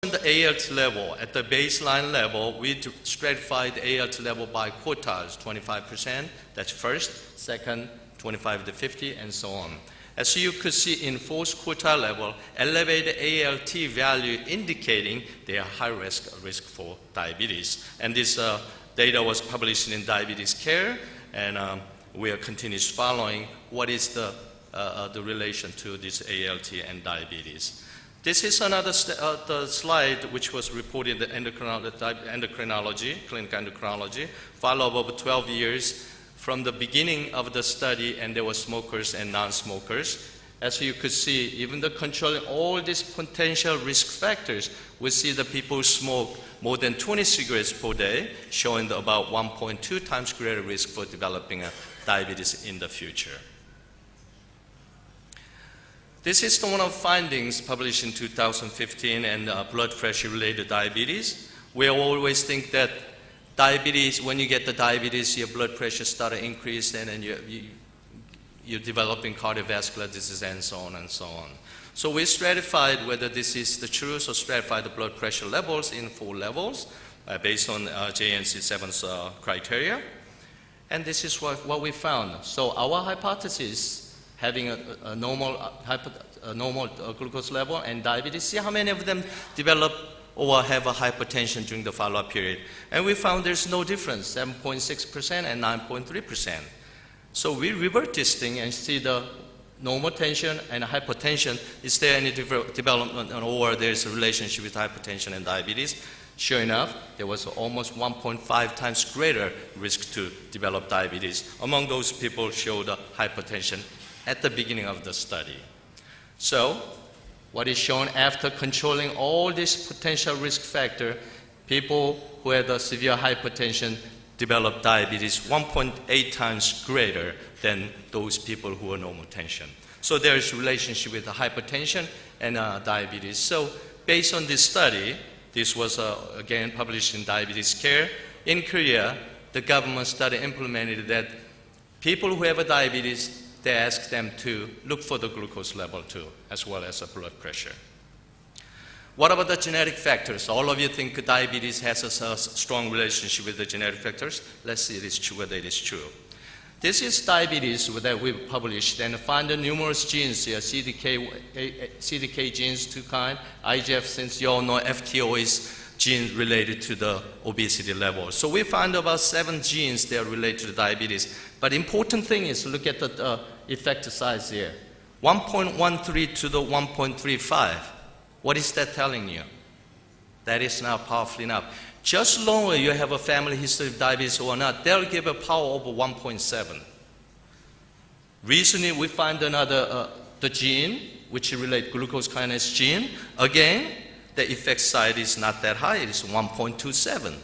The ALT level, at the baseline level, we stratified the ALT level by quartiles, 25%, that's first, second, 25 to 50, and so on. As you could see in fourth quartile level, elevated ALT value indicating they are high risk for diabetes. And this data was published in Diabetes Care, and we are continuously following what is the relation to this ALT and diabetes. This is another the slide which was reported in endocrinology, clinical endocrinology, follow-up over 12 years from the beginning of the study, and there were smokers and non-smokers. As you could see, even the controlling all these potential risk factors, we see the people who smoke more than 20 cigarettes per day, showing about 1.2 times greater risk for developing diabetes in the future. This is one of the findings published in 2015 and blood pressure-related diabetes. We always think that diabetes, when you get the diabetes, your blood pressure starts to increase, and then you're developing cardiovascular disease and so on and so on. So we stratified whether this is the truth, or stratified the blood pressure levels in 4 levels based on JNC7's criteria. And this is what we found. So our hypothesis, having a normal glucose level and diabetes, see how many of them develop or have a hypertension during the follow-up period. And we found there's no difference, 7.6% and 9.3%. So we revert this thing and see the normal tension and hypertension. Is there any development, or there's a relationship with hypertension and diabetes? Sure enough, there was almost 1.5 times greater risk to develop diabetes among those people who showed hypertension at the beginning of the study. So, what is shown after controlling all these potential risk factors, people who had a severe hypertension developed diabetes 1.8 times greater than those people who are normal tension. So there is a relationship with the hypertension and diabetes. So based on this study, this was again published in Diabetes Care. In Korea, the government started implemented that people who have a diabetes, they ask them to look for the glucose level too, as well as the blood pressure. What about the genetic factors? All of you think diabetes has a strong relationship with the genetic factors. Let's see whether it is true. This is diabetes that we published, and found the numerous genes here, CDK genes, 2 kinds, IGF, since you all know FTO is gene related to the obesity level. So we found about 7 genes that are related to diabetes. But important thing is look at the effect size here. 1.13 to the 1.35. What is that telling you? That is not powerful enough. Just long as you have a family history of diabetes or not, they'll give a power over 1.7. Recently, we find another the gene, which relate glucose kinase gene. Again, the effect size is not that high. It is 1.27.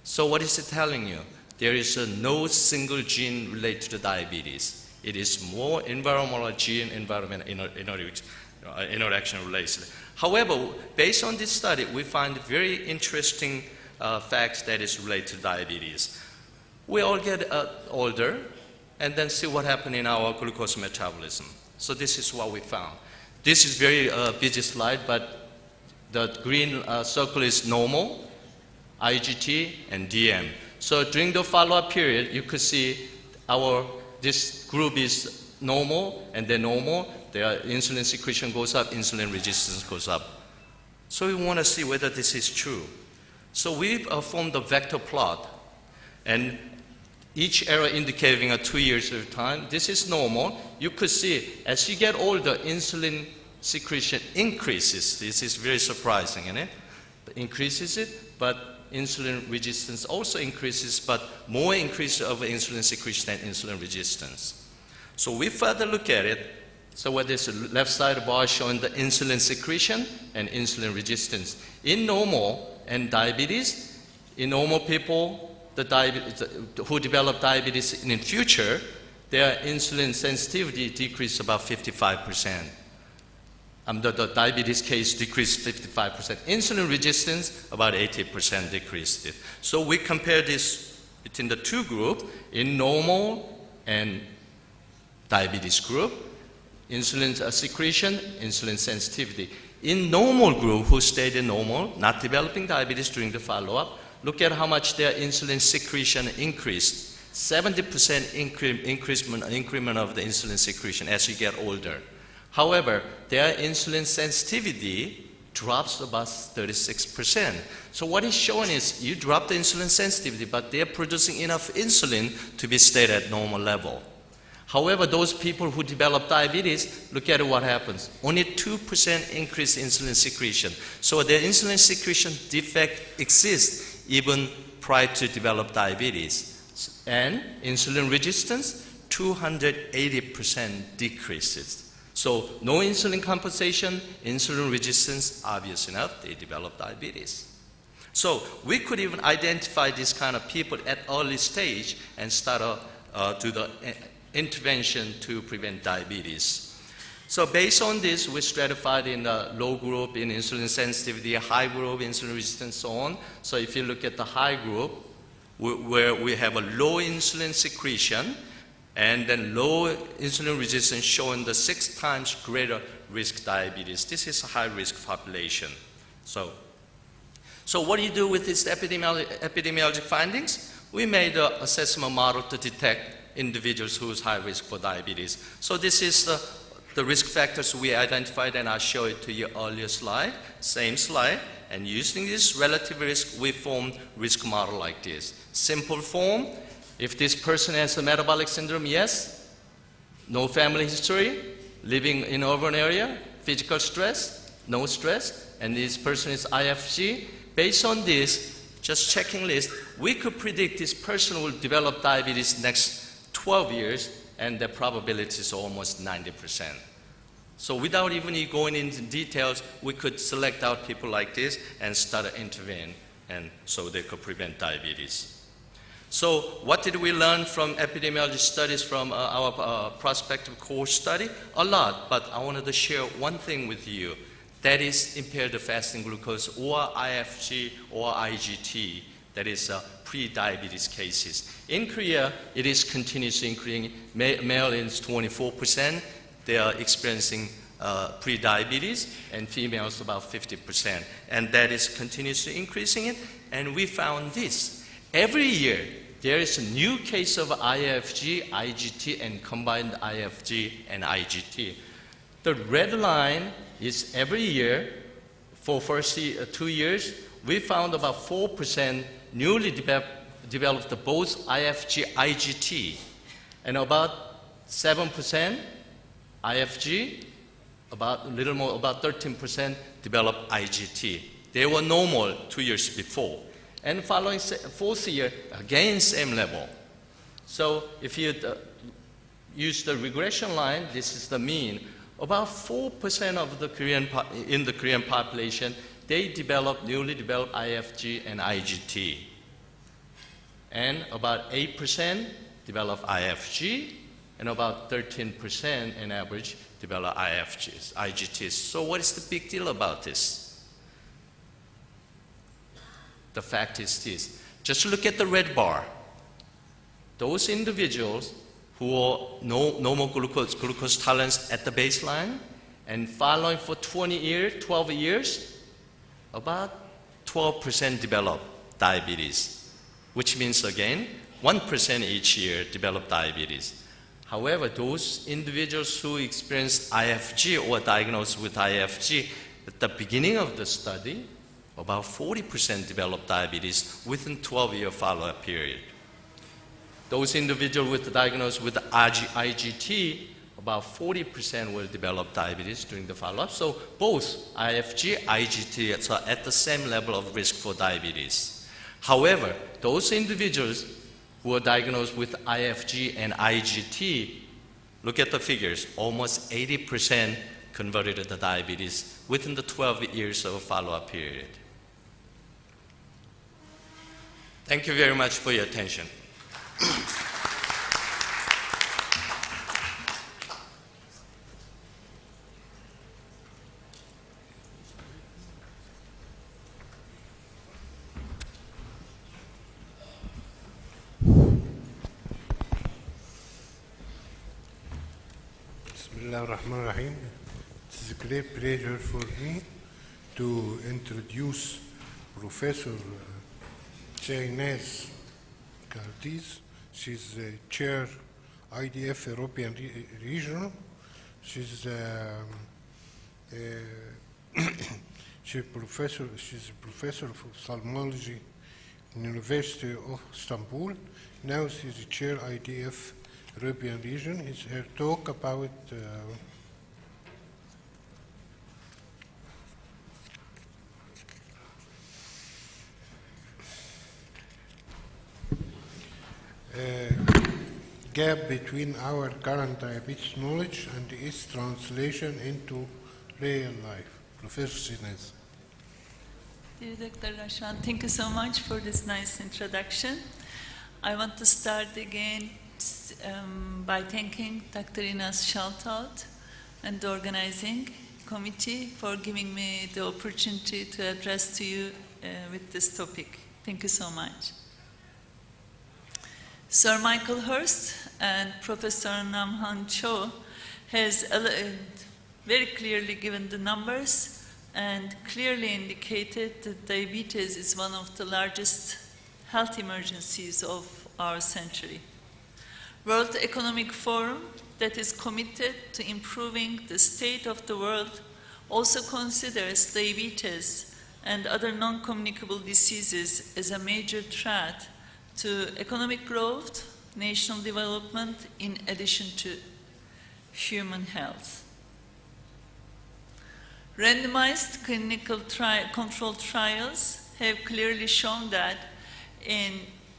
So what is it telling you? There is no single gene related to diabetes. It is more environmental gene, environment interaction related. However, based on this study, we find very interesting facts that is related to diabetes. We all get older, and then see what happened in our glucose metabolism. So this is what we found. This is very busy slide, but the green circle is normal, IGT, and DM. So during the follow-up period, you could see this group is normal, and they're normal. Their insulin secretion goes up, insulin resistance goes up. So we want to see whether this is true. So we formed a vector plot, and each arrow indicating 2 years of time. This is normal. You could see as you get older, insulin secretion increases. This is very surprising, isn't it? Increases it, but insulin resistance also increases, but more increase of insulin secretion than insulin resistance. So we further look at it. So what is the left side bar showing the insulin secretion and insulin resistance. In normal and diabetes, in normal people, who develop diabetes in the future, their insulin sensitivity decreased about 55%. The diabetes case decreased 55%. Insulin resistance, about 80% decreased it. So we compare this between the 2 groups, in normal and diabetes group, insulin secretion, insulin sensitivity. in normal group who stayed in normal, not developing diabetes during the follow-up, look at how much their insulin secretion increased. 70% increment of the insulin secretion as you get older. However, their insulin sensitivity drops about 36%. So what it's showing is you drop the insulin sensitivity, but they're producing enough insulin to be stayed at normal level. However, those people who develop diabetes, look at what happens. Only 2% increase insulin secretion. So their insulin secretion defect exists even prior to develop diabetes. And insulin resistance, 280% decreases. So no insulin compensation, insulin resistance, obvious enough, they develop diabetes. So we could even identify this kind of people at early stage and start do the intervention to prevent diabetes. So based on this, we stratified in the low group in insulin sensitivity, high group, insulin resistance, so on. So if you look at the high group, where we have a low insulin secretion and then low insulin resistance showing the 6 times greater risk diabetes. This is a high-risk population. So what do you do with these epidemiologic findings? We made an assessment model to detect individuals who is high risk for diabetes. So this is the risk factors we identified, and I'll show it to you earlier slide, same slide. And using this relative risk, we formed risk model like this. Simple form, if this person has a metabolic syndrome, yes. No family history, living in urban area, physical stress, no stress, and this person is IFG. Based on this, just checking list, we could predict this person will develop diabetes next 12 years, and the probability is almost 90%. So without even going into details, we could select out people like this and start to intervene, and so they could prevent diabetes. So what did we learn from epidemiology studies from our prospective cohort study? A lot, but I wanted to share one thing with you. That is impaired fasting glucose, or IFG, or IGT. That is pre-diabetes cases. In Korea, it is continuously increasing. Male is 24%. They are experiencing pre-diabetes, and females about 50%. And that is continuously increasing it. And we found this. Every year, there is a new case of IFG, IGT, and combined IFG and IGT. The red line is every year, for first 2 years, we found about 4% newly developed both IFG, IGT, and about 7% IFG, about a little more, about 13% developed IGT. They were normal 2 years before. And following 4th year, again, same level. So if you use the regression line, this is the mean. About 4% of the in the Korean population, they newly developed IFG and IGT. And about 8% develop IFG, and about 13% on average develop IFGs, IGTs. So what is the big deal about this? The fact is this. Just look at the red bar. Those individuals who are normal glucose tolerance at the baseline, and following for 12 years, about 12% develop diabetes, which means again, 1% each year develop diabetes. However, those individuals who experienced IFG or diagnosed with IFG at the beginning of the study, about 40% developed diabetes within 12-year follow-up period. Those individuals diagnosed with IGT, about 40% will develop diabetes during the follow-up. So both IFG, IGT are at the same level of risk for diabetes. However, those individuals who are diagnosed with IFG and IGT, look at the figures, almost 80% converted to diabetes within the 12 years of follow-up period. Thank you very much for your attention. Bismillah ar-Rahman ar-Rahim. It is a great pleasure for me to introduce Professor Jainez Gardiz. She's chair IDF European Region. She's she's a professor of ophthalmology in the University of Istanbul. Now she's the chair IDF European Region. It's her talk about gap between our current diabetes knowledge and its translation into real life. Professor Sinez. Dear Dr. Rashan, thank you so much for this nice introduction. I want to start again by thanking Dr. Inas Shaltout and the organizing committee for giving me the opportunity to address to you with this topic. Thank you so much. Sir Michael Hurst and Professor Namhan Cho has very clearly given the numbers and clearly indicated that diabetes is one of the largest health emergencies of our century. World Economic Forum, that is committed to improving the state of the world, also considers diabetes and other non-communicable diseases as a major threat to economic growth, national development, in addition to human health. Randomized clinical controlled trials have clearly shown that in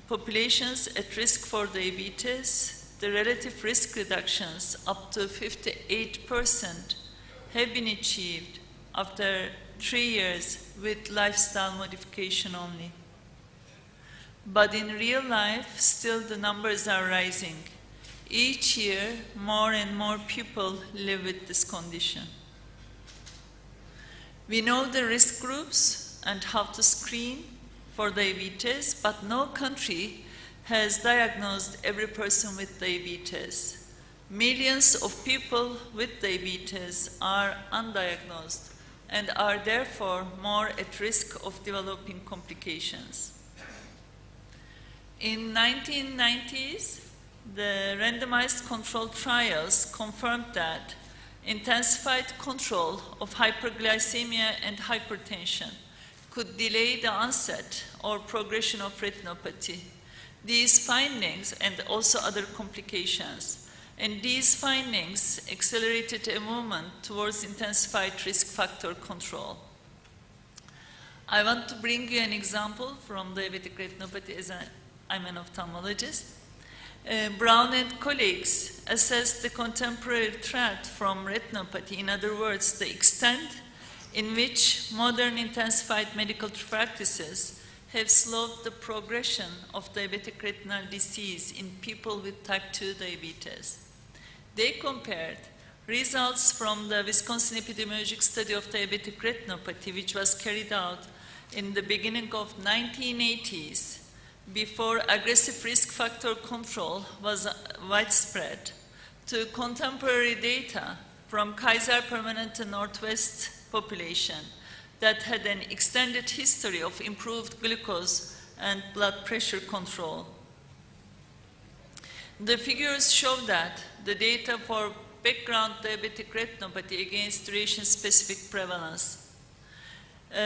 populations at risk for diabetes, the relative risk reductions up to 58% have been achieved after 3 years with lifestyle modification only. But in real life, still the numbers are rising. Each year, more and more people live with this condition. We know the risk groups and how to screen for diabetes, but no country has diagnosed every person with diabetes. Millions of people with diabetes are undiagnosed and are therefore more at risk of developing complications. In 1990s, the randomized controlled trials confirmed that intensified control of hyperglycemia and hypertension could delay the onset or progression of retinopathy. These findings, and also other complications, and these findings accelerated a movement towards intensified risk factor control. I want to bring you an example from diabetic retinopathy, as I'm an ophthalmologist. Brown and colleagues assessed the contemporary threat from retinopathy, in other words, the extent in which modern intensified medical practices have slowed the progression of diabetic retinal disease in people with type 2 diabetes. They compared results from the Wisconsin epidemiologic study of diabetic retinopathy, which was carried out in the beginning of 1980s, before aggressive risk factor control was widespread, to contemporary data from Kaiser Permanente Northwest population that had an extended history of improved glucose and blood pressure control. The figures show that the data for background diabetic retinopathy against duration-specific prevalence.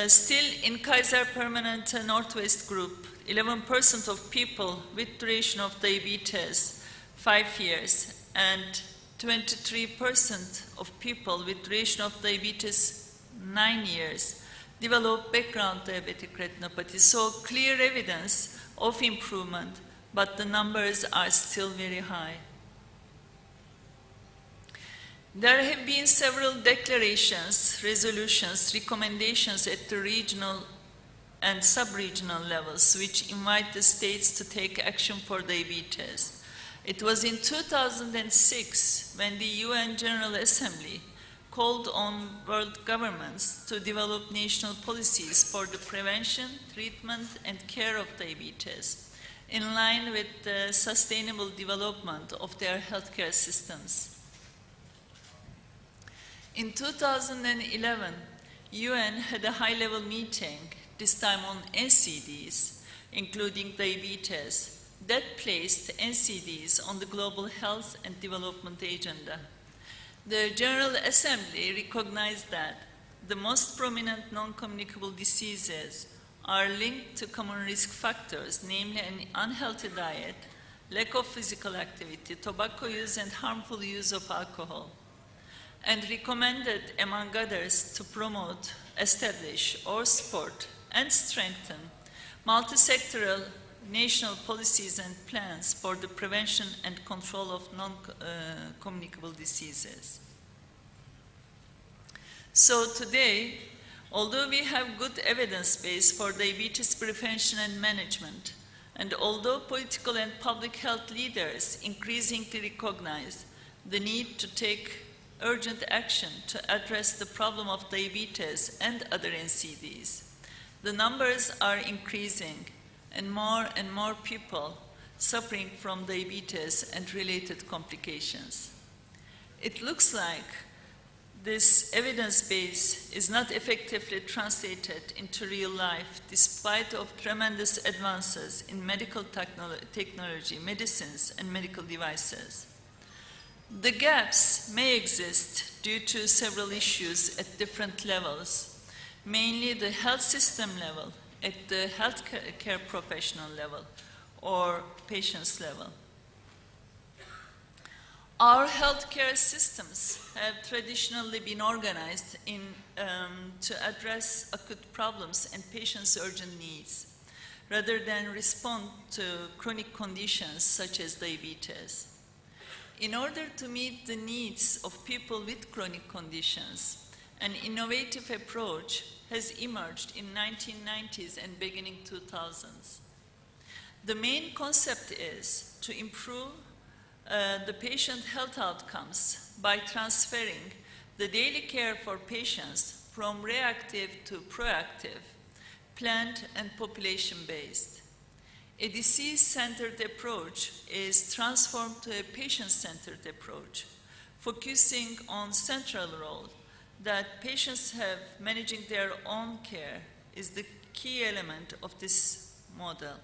Still, in Kaiser Permanente Northwest group, 11% of people with duration of diabetes 5 years and 23% of people with duration of diabetes 9 years develop background diabetic retinopathy. So clear evidence of improvement, but the numbers are still very high. There have been several declarations, resolutions, recommendations at the regional and sub-regional levels, which invite the states to take action for diabetes. It was in 2006 when the UN General Assembly called on world governments to develop national policies for the prevention, treatment, and care of diabetes, in line with the sustainable development of their healthcare systems. In 2011, UN had a high-level meeting, this time on NCDs, including diabetes, that placed NCDs on the global health and development agenda. The General Assembly recognized that the most prominent non-communicable diseases are linked to common risk factors, namely an unhealthy diet, lack of physical activity, tobacco use, and harmful use of alcohol, and recommended, among others, to promote, establish, or support and strengthen multi-sectoral national policies and plans for the prevention and control of non-communicable diseases. So today, although we have good evidence base for diabetes prevention and management, and although political and public health leaders increasingly recognize the need to take urgent action to address the problem of diabetes and other NCDs, the numbers are increasing and more people suffering from diabetes and related complications. It looks like this evidence base is not effectively translated into real life despite of tremendous advances in medical technology, medicines, and medical devices. The gaps may exist due to several issues at different levels, mainly the health system level, at the healthcare professional level, or patient's level. Our healthcare systems have traditionally been organized to address acute problems and patients' urgent needs, rather than respond to chronic conditions such as diabetes. In order to meet the needs of people with chronic conditions, an innovative approach has emerged in 1990s and beginning 2000s. The main concept is to improve the patient health outcomes by transferring the daily care for patients from reactive to proactive, planned and population-based. A disease-centered approach is transformed to a patient-centered approach, focusing on central role that patients have managing their own care is the key element of this model.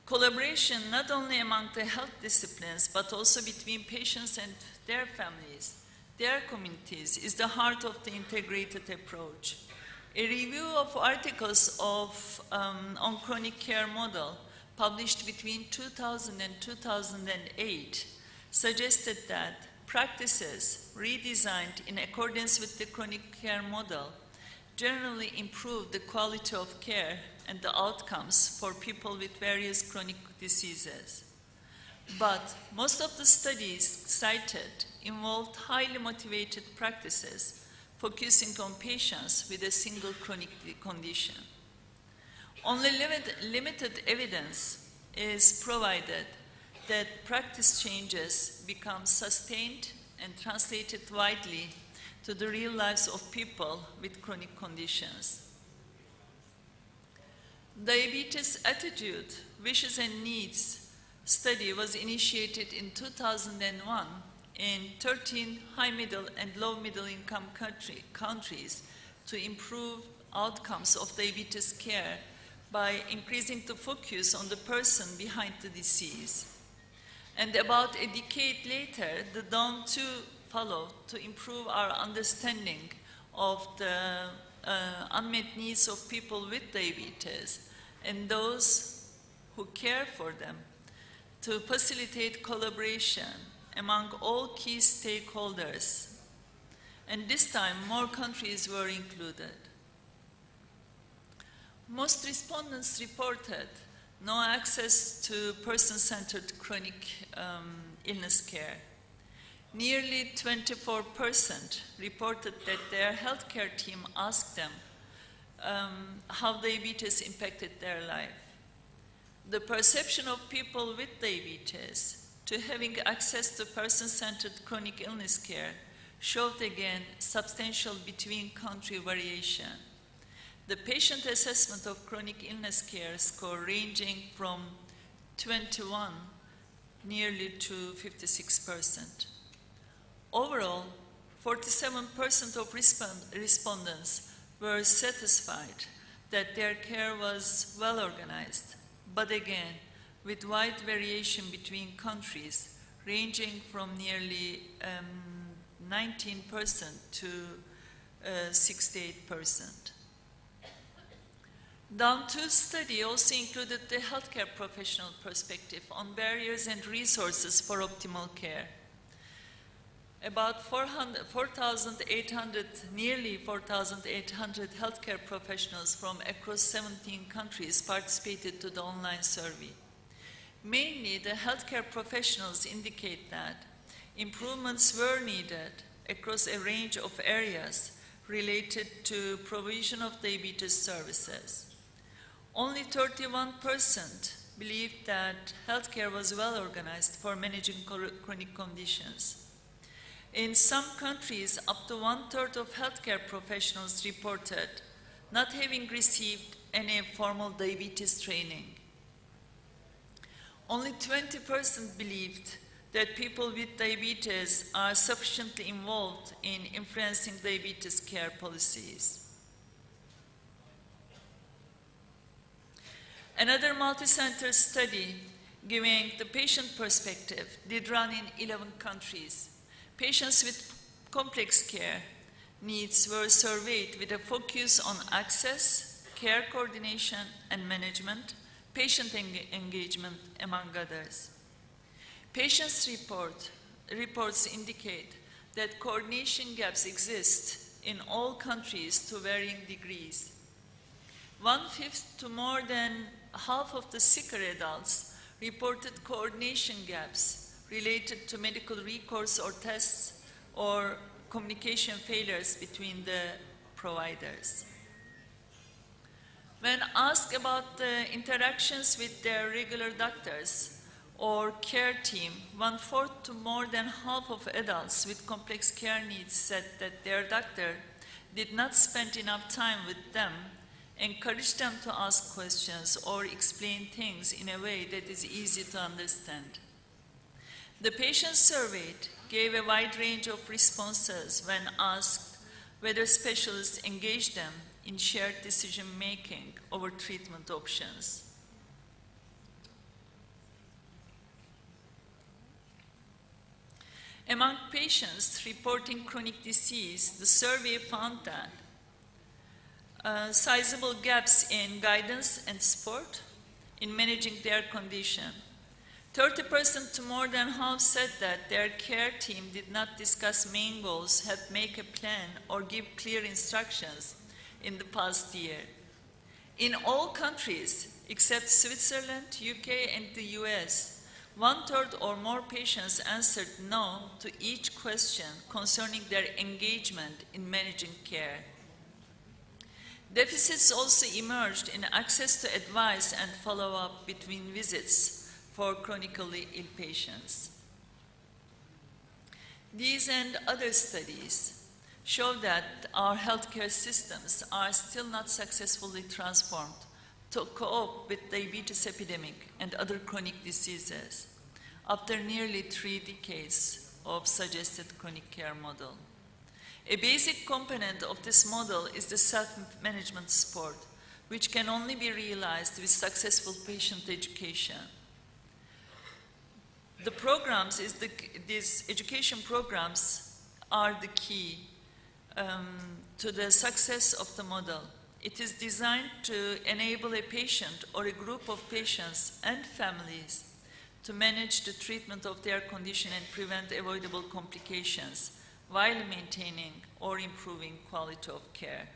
Collaboration not only among the health disciplines, but also between patients and their families, their communities, is the heart of the integrated approach. A review of articles on chronic care model published between 2000 and 2008 suggested that practices redesigned in accordance with the chronic care model generally improve the quality of care and the outcomes for people with various chronic diseases. But most of the studies cited involved highly motivated practices focusing on patients with a single chronic condition. Only limited evidence is provided that practice changes become sustained and translated widely to the real lives of people with chronic conditions. Diabetes Attitude, Wishes and Needs study was initiated in 2001 in 13 high middle and low middle income countries to improve outcomes of diabetes care by increasing the focus on the person behind the disease. And about a decade later, the DAWN 2 followed to improve our understanding of the unmet needs of people with diabetes and those who care for them, to facilitate collaboration among all key stakeholders. And this time, more countries were included. Most respondents reported no access to person-centered chronic illness care. Nearly 24% reported that their healthcare team asked them how diabetes impacted their life. The perception of people with diabetes to having access to person-centered chronic illness care showed again substantial between-country variation. The patient assessment of chronic illness care score ranging from 21 nearly to 56%. Overall, 47% of respondents were satisfied that their care was well organized, but again, with wide variation between countries, ranging from nearly 19% to 68%. Down 2 study also included the healthcare professional perspective on barriers and resources for optimal care. About 4,800, nearly 4,800 healthcare professionals from across 17 countries participated to the online survey. Mainly, the healthcare professionals indicate that improvements were needed across a range of areas related to provision of diabetes services. Only 31% believed that healthcare was well organized for managing chronic conditions. In some countries, up to 1/3 of healthcare professionals reported not having received any formal diabetes training. Only 20% believed that people with diabetes are sufficiently involved in influencing diabetes care policies. Another multi-center study giving the patient perspective did run in 11 countries. Patients with complex care needs were surveyed with a focus on access, care coordination and management, patient engagement, among others. Patients' reports indicate that coordination gaps exist in all countries to varying degrees. 1/5 to more than half of the sicker adults reported coordination gaps related to medical recourse or tests or communication failures between the providers. When asked about the interactions with their regular doctors or care team, 1/4 to more than half of adults with complex care needs said that their doctor did not spend enough time with them, encouraged them to ask questions or explain things in a way that is easy to understand. The patients surveyed gave a wide range of responses when asked whether specialists engaged them in shared decision-making over treatment options. Among patients reporting chronic disease, the survey found that sizable gaps in guidance and support in managing their condition. 30% to more than half said that their care team did not discuss main goals, help make a plan, or give clear instructions in the past year. In all countries, except Switzerland, UK, and the US, 1/3 or more patients answered no to each question concerning their engagement in managing care. Deficits also emerged in access to advice and follow-up between visits for chronically ill patients. These and other studies show that our healthcare systems are still not successfully transformed to cope with diabetes epidemic and other chronic diseases after nearly 3 decades of suggested chronic care model. A basic component of this model is the self-management support, which can only be realized with successful patient education. The programs, these education programs are the key to the success of the model. It is designed to enable a patient or a group of patients and families to manage the treatment of their condition and prevent avoidable complications while maintaining or improving quality of care.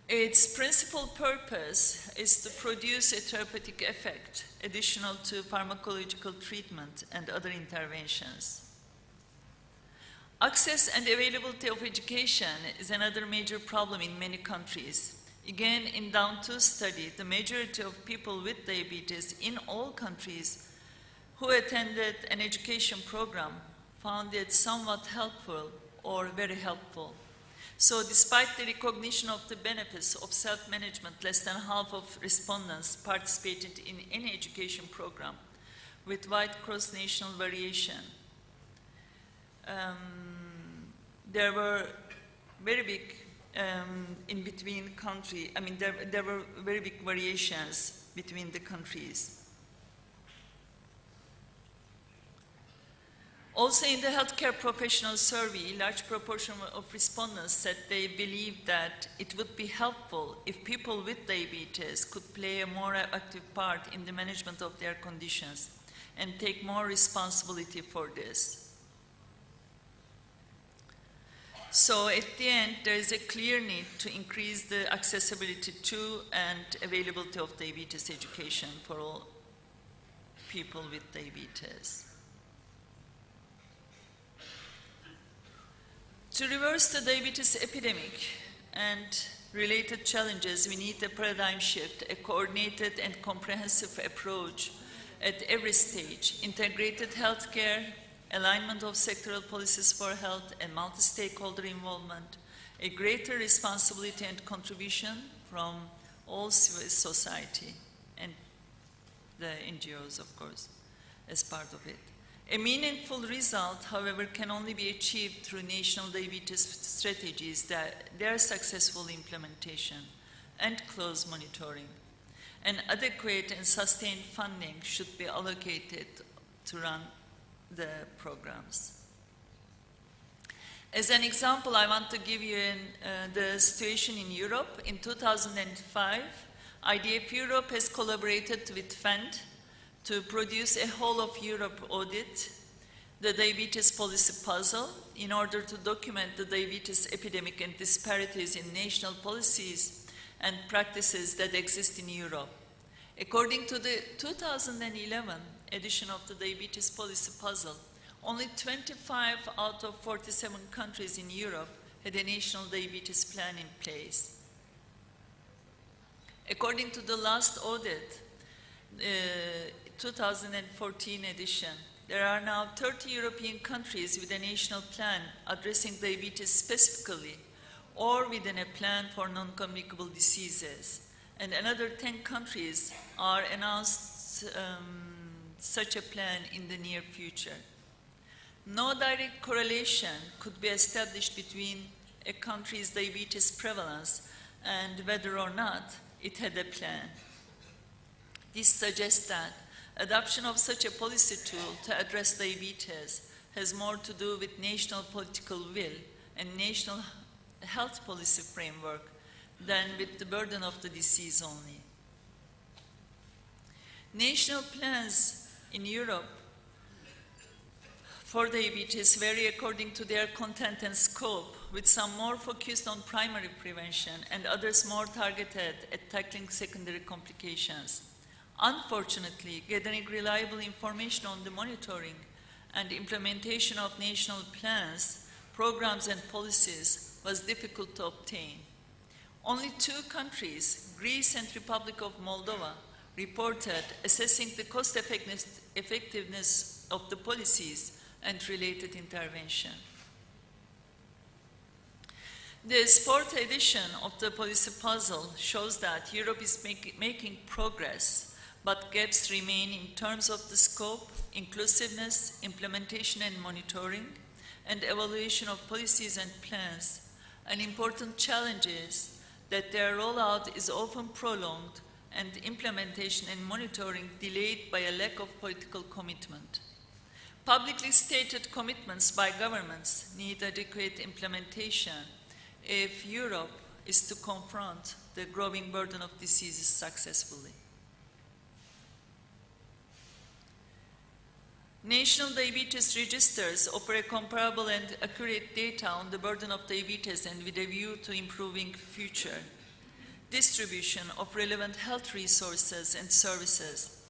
Its principal purpose is to produce a therapeutic effect additional to pharmacological treatment and other interventions. Access and availability of education is another major problem in many countries. Again, in Down 2 study, the majority of people with diabetes in all countries who attended an education program found it somewhat helpful or very helpful. So despite the recognition of the benefits of self-management, less than half of respondents participated in any education program with wide cross-national variation. there were very big in between country. I mean, there were very big variations between the countries. Also, in the healthcare professional survey, large proportion of respondents said they believed that it would be helpful if people with diabetes could play a more active part in the management of their conditions and take more responsibility for this. So at the end, there is a clear need to increase the accessibility to and availability of diabetes education for all people with diabetes. To reverse the diabetes epidemic and related challenges, we need a paradigm shift, a coordinated and comprehensive approach at every stage, integrated healthcare, alignment of sectoral policies for health, and multi-stakeholder involvement, a greater responsibility and contribution from all civil society and the NGOs, of course, as part of it. A meaningful result, however, can only be achieved through national diabetes strategies, their successful implementation and close monitoring. And adequate and sustained funding should be allocated to run the programs. As an example, I want to give you the situation in Europe. In 2005, IDF Europe has collaborated with FEND to produce a whole of Europe audit, the diabetes policy puzzle, in order to document the diabetes epidemic and disparities in national policies and practices that exist in Europe. According to the 2011 edition of the diabetes policy puzzle, only 25 out of 47 countries in Europe had a national diabetes plan in place. According to the last audit, 2014 edition, there are now 30 European countries with a national plan addressing diabetes specifically or within a plan for non-communicable diseases. And another 10 countries are announced such a plan in the near future. No direct correlation could be established between a country's diabetes prevalence and whether or not it had a plan. This suggests that adoption of such a policy tool to address diabetes has more to do with national political will and national health policy framework than with the burden of the disease only. National plans in Europe for diabetes vary according to their content and scope, with some more focused on primary prevention and others more targeted at tackling secondary complications. Unfortunately, getting reliable information on the monitoring and implementation of national plans, programs, and policies was difficult to obtain. Only 2 countries, Greece and Republic of Moldova, reported assessing the cost effectiveness of the policies and related intervention. This 4th edition of the policy puzzle shows that Europe is making progress, but gaps remain in terms of the scope, inclusiveness, implementation and monitoring, and evaluation of policies and plans. An important challenge is that their rollout is often prolonged and implementation and monitoring delayed by a lack of political commitment. Publicly stated commitments by governments need adequate implementation if Europe is to confront the growing burden of diseases successfully. National diabetes registers offer a comparable and accurate data on the burden of diabetes and with a view to improving future distribution of relevant health resources and services